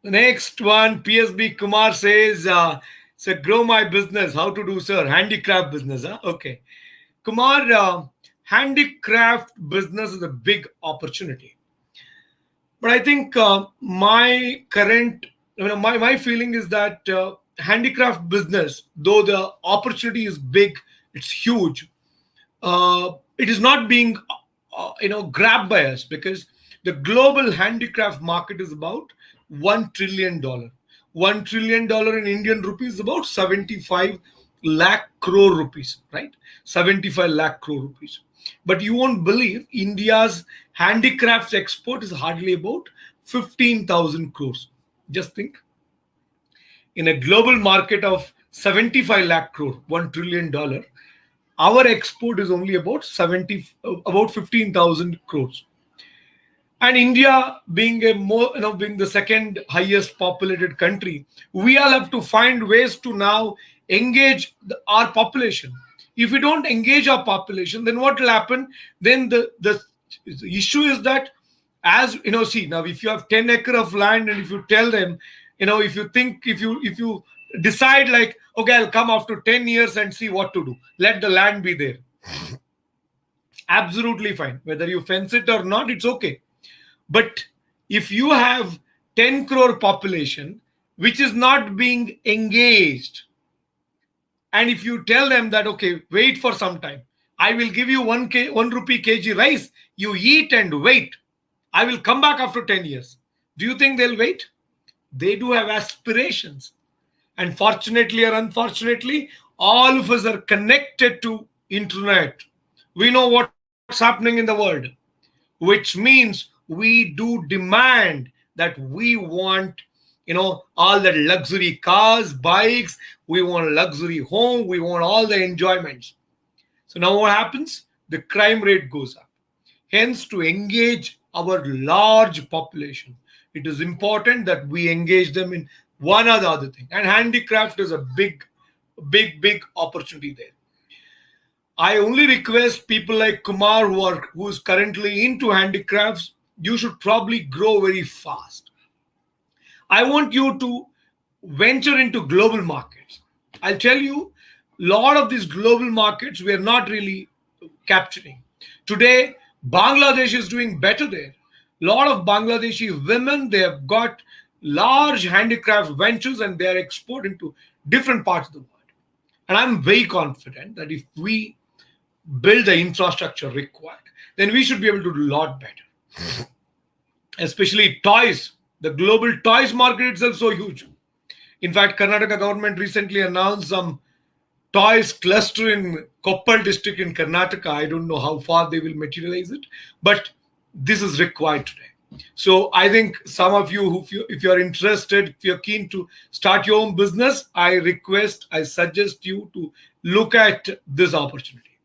The next one, PSB Kumar says, so grow my business. How to do, sir? Handicraft business. Huh? Okay. Kumar, handicraft business is a big opportunity. But I think my current, my feeling is that handicraft business, though the opportunity is big, it's huge. It is not being, grabbed by us because the global handicraft market is about $1 trillion. $1 trillion in Indian rupees is about 75 lakh crore rupees, right? 75 lakh crore rupees. But you won't believe India's handicrafts export is hardly about 15,000 crores. Just think, in a global market of 75 lakh crore, $1 trillion, our export is only about 15,000 crores. And India being being the second highest populated country, we all have to find ways to now engage our population. If we don't engage our population, then what will happen? Then the issue is that, as you know, see, now if you have 10 acre of land, and if you tell them, if you decide like, okay, I'll come after 10 years and see what to do, let the land be there, absolutely fine. Whether you fence it or not, it's okay. But if you have 10 crore population which is not being engaged, and if you tell them that, okay, wait for some time, I will give you 1 rupee kg rice, you eat and wait, I will come back after 10 years. Do you think they'll wait? They do have aspirations. And fortunately or unfortunately, all of us are connected to internet. We know what's happening in the world, which means we do demand that we want, all the luxury cars, bikes, we want luxury home, we want all the enjoyments. So now what happens? The crime rate goes up. Hence, to engage our large population, it is important that we engage them in one or the other thing. And handicraft is a big opportunity there. I only request people like Kumar who is currently into handicrafts, you should probably grow very fast. I want you to venture into global markets. I'll tell you, a lot of these global markets we are not really capturing. Today, Bangladesh is doing better there. A lot of Bangladeshi women, they have got large handicraft ventures and they are exporting to different parts of the world. And I'm very confident that if we build the infrastructure required, then we should be able to do a lot better. Especially toys. The global toys market itself is so huge. In fact, Karnataka government recently announced some toys cluster in Koppal district in Karnataka. I don't know how far they will materialize it, but this is required today. So I think some of you, if you're interested, if you're keen to start your own business, I suggest you to look at this opportunity.